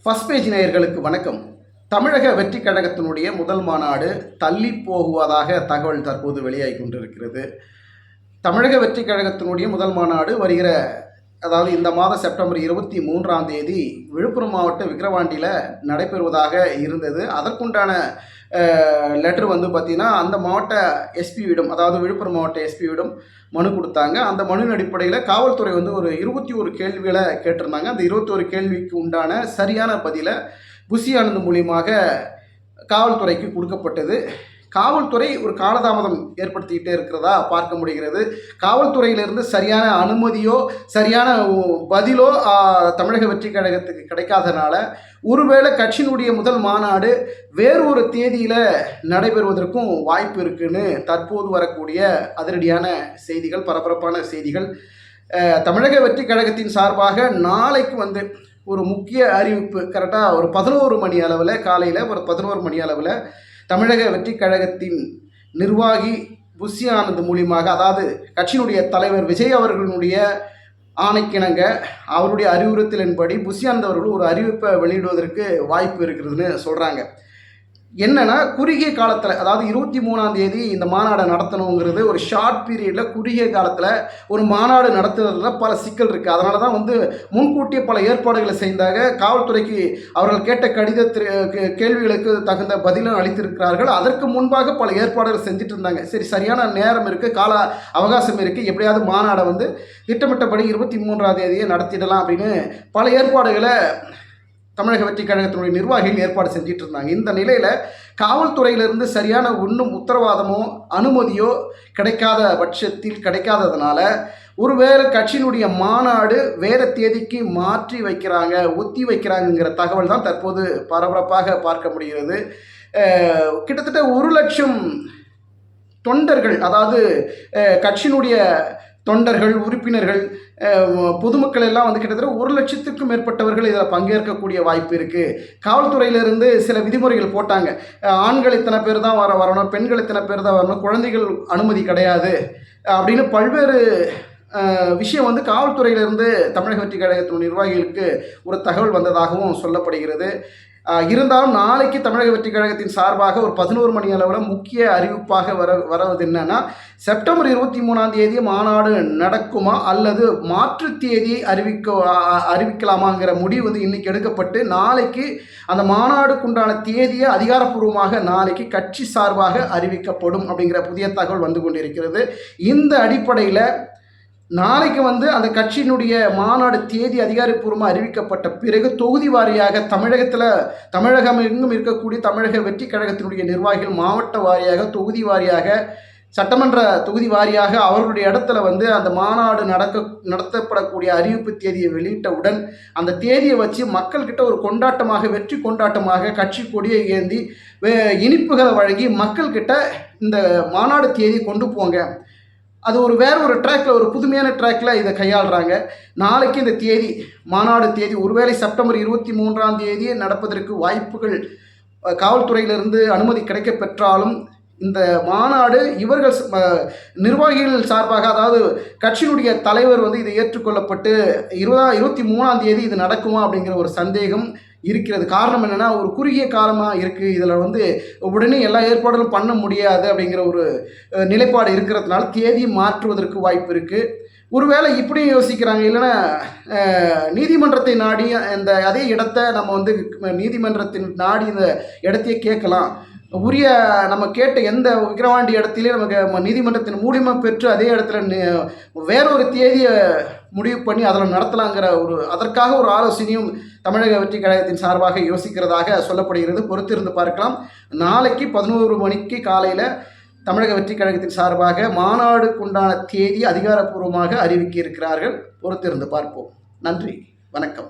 First page நேயர்களுக்கு வணக்கம். தமிழக வெற்றி கழகத்தினுடைய முதல் மாநாடு தள்ளி போகுவதாக தகவல் தற்போது வெளியாகி கொண்டிருக்கிறது. தமிழக வெற்றி கழகத்தினுடைய முதல் மாநாடு வருகிற இந்த மாதம் செப்டம்பர் 23ஆம் தேதி விழுப்புரம் மாவட்ட விக்கிரவாண்டியில் நடைபெறுவதாக இருந்தது. அதற்குண்டான லெட்டர் பார்த்திங்கன்னா அந்த மாவட்ட எஸ்பியிடம், விழுப்புரம் மாவட்ட எஸ்பியிடம் மனு கொடுத்தாங்க. அந்த மனுவின் அடிப்படையில் காவல்துறை ஒரு 21 கேள்விகளை கேட்டிருந்தாங்க. அந்த 21 கேள்விக்கு உண்டான சரியான பதிலை புஷி ஆனந்த் மூலியமாக காவல்துறைக்கு கொடுக்கப்பட்டது. காவல்துறை ஒரு காலதாமதம் ஏற்படுத்திக்கிட்டே இருக்கிறதா பார்க்க முடிகிறது. காவல்துறையிலிருந்து சரியான அனுமதியோ சரியான பதிலோ தமிழக வெற்றி கழகத்துக்கு கிடைக்காதனால ஒருவேளை கட்சியினுடைய முதல் மாநாடு வேறு ஒரு தேதியில் நடைபெறுவதற்கும் வாய்ப்பு இருக்குன்னு தற்போது வரக்கூடிய அதிரடியான செய்திகள், பரபரப்பான செய்திகள். தமிழக வெற்றி கழகத்தின் சார்பாக நாளைக்கு ஒரு முக்கிய அறிவிப்பு கரெக்டாக ஒரு 11 மணி அளவில், காலையில் ஒரு 11 மணி அளவில் தமிழக வெற்றி கழகத்தின் நிர்வாகி புஷி ஆனந்த் மூலியமாக, கட்சியினுடைய தலைவர் விஜய் அவர்களுடைய ஆணைக்கிணங்க அவருடைய அறிவுறுத்தலின்படி புஷி ஆனந்த் அவர்கள் ஒரு அறிவிப்பை வெளியிடுவதற்கு வாய்ப்பு இருக்கிறதுன்னு சொல்கிறாங்க. என்னென்னா, குறுகிய காலத்தில் 23ஆம் தேதி இந்த மாநாடை நடத்தணுங்கிறது ஒரு ஷார்ட் பீரியடில் குறுகிய காலத்தில் ஒரு மாநாடு நடத்துறதுல பல சிக்கல் இருக்குது. அதனால தான் முன்கூட்டிய பல ஏற்பாடுகளை செய்தாங்க. காவல்துறைக்கு அவர்கள் கேட்ட கேள்விகளுக்கு தகுந்த பதிலும் அளித்திருக்கிறார்கள். அதற்கு முன்பாக பல ஏற்பாடுகள் செஞ்சுட்டு இருந்தாங்க. சரியான நேரம் இருக்குது, கால அவகாசம் இருக்குது, எப்படியாவது மாநாடை திட்டமிட்டபடி 23ஆம் தேதியை நடத்திடலாம் அப்படின்னு பல ஏற்பாடுகளை தமிழக வெற்றி கழகத்தினுடைய நிர்வாகிகள் ஏற்பாடு செஞ்சிட்டு இருந்தாங்க. இந்த நிலையில் காவல்துறையிலிருந்து சரியான ஒன்றும் உத்தரவாதமோ அனுமதியோ கிடைக்காததுனால ஒருவேளை கட்சியினுடைய மாநாடு வேறு தேதிக்கு மாற்றி வைக்கிறாங்க, ஒத்தி வைக்கிறாங்கங்கிற தகவல் தான் தற்போது பரபரப்பாக பார்க்க முடிகிறது. கிட்டத்தட்ட 1 லட்சம் தொண்டர்கள், கட்சியினுடைய தொண்டர்கள், உறுப்பினர்கள், பொதுமக்கள் எல்லாம் கிட்டத்தட்ட 1 லட்சத்துக்கும் மேற்பட்டவர்கள் இதில் பங்கேற்கக்கூடிய வாய்ப்பு இருக்குது. காவல்துறையிலிருந்து சில விதிமுறைகள் போட்டாங்க. ஆண்கள் இத்தனை பேர் தான் வரணும், பெண்கள் இத்தனை பேர் தான் வரணும், குழந்தைகள் அனுமதி கிடையாது அப்படின்னு பல்வேறு விஷயம் காவல்துறையிலிருந்து தமிழக வெற்றி கழகத்தின் நிர்வாகிகளுக்கு ஒரு தகவல் வந்ததாகவும் சொல்லப்படுகிறது. இருந்தாலும் நாளைக்கு தமிழக வெற்றி கழகத்தின் சார்பாக ஒரு 11 மணி அளவில் முக்கிய அறிவிப்பாக வரவது என்னன்னா, செப்டம்பர் 23ஆம் தேதி மாநாடு நடக்குமா அல்லது மாற்று தேதி அறிவிக்கலாமாங்கிற முடிவு இன்னைக்கு எடுக்கப்பட்டு நாளைக்கு அந்த மாநாடுக்குண்டான தேதியை அதிகாரப்பூர்வமாக நாளைக்கு கட்சி சார்பாக அறிவிக்கப்படும் அப்படிங்கிற புதிய தகவல் வந்து கொண்டிருக்கிறது. இந்த அடிப்படையில் நாளைக்கு அந்த கட்சியினுடைய மாநாடு தேதி அதிகாரப்பூர்வமாக அறிவிக்கப்பட்ட பிறகு தொகுதி வாரியாக தமிழகம் எங்கும் இருக்கக்கூடிய தமிழக வெற்றி கழகத்தினுடைய நிர்வாகிகள் மாவட்ட வாரியாக, தொகுதி வாரியாக, சட்டமன்ற தொகுதி வாரியாக அவர்களுடைய இடத்துல அந்த மாநாடு நடத்தப்படக்கூடிய அறிவிப்பு தேதியை வெளியிட்டவுடன் அந்த தேதியை வச்சு மக்கள்கிட்ட ஒரு கொண்டாட்டமாக, வெற்றி கொண்டாட்டமாக கட்சி கொடியை ஏந்தி இனிப்புகளை வழங்கி மக்கள்கிட்ட இந்த மாநாடு தேதி கொண்டு போங்க, அது வேற ஒரு ட்ராக்ல, ஒரு புதுமையான ட்ராக்ல இதை கையாளுறாங்க. நாளைக்கு இந்த தேதி, மாநாடு தேதி ஒருவேளை செப்டம்பர் 23ஆம் தேதி நடப்பதற்கு வாய்ப்புகள் காவல்துறையிலிருந்து அனுமதி கிடைக்க பெற்றாலும் இந்த மாநாடு இவர்கள் நிர்வாகிகள் சார்பாக, கட்சியினுடைய தலைவர் இதை ஏற்றுக்கொள்ளப்பட்டு 23ஆம் தேதி இது நடக்குமா அப்படிங்கிற ஒரு சந்தேகம் இருக்கிறது. காரணம் என்னென்னா, ஒரு குறுகிய காலமாக இருக்குது, இதில் உடனே எல்லா ஏற்பாடுகளும் பண்ண முடியாது அப்படிங்கிற ஒரு நிலைப்பாடு இருக்கிறதுனால தேதி மாற்றுவதற்கு வாய்ப்பு இருக்குது. ஒருவேளை இப்படியும் யோசிக்கிறாங்க, இல்லைன்னா நீதிமன்றத்தை நாடி அதே இடத்தை நம்ம நீதிமன்றத்தின் நாடி இந்த இடத்தையே கேட்கலாம், உரிய நம்ம கேட்ட எந்த விக்கிரவாண்டி இடத்திலே நமக்கு நீதிமன்றத்தின் மூலியமாக பெற்று அதே இடத்துல வேற ஒரு தேதியை முடிவு பண்ணி அதில் நடத்தலாங்கிற அதற்காக ஒரு ஆலோசனையும் தமிழக வெற்றி கழகத்தின் சார்பாக யோசிக்கிறதாக சொல்லப்படுகிறது. பொறுத்திருந்து பார்க்கலாம். நாளைக்கு 11 மணிக்கு காலையில் தமிழக வெற்றி கழகத்தின் சார்பாக மாநாடுக்குண்டான தேதி அதிகாரப்பூர்வமாக அறிவிக்க இருக்கிறார்கள். பொறுத்திருந்து பார்ப்போம். நன்றி, வணக்கம்.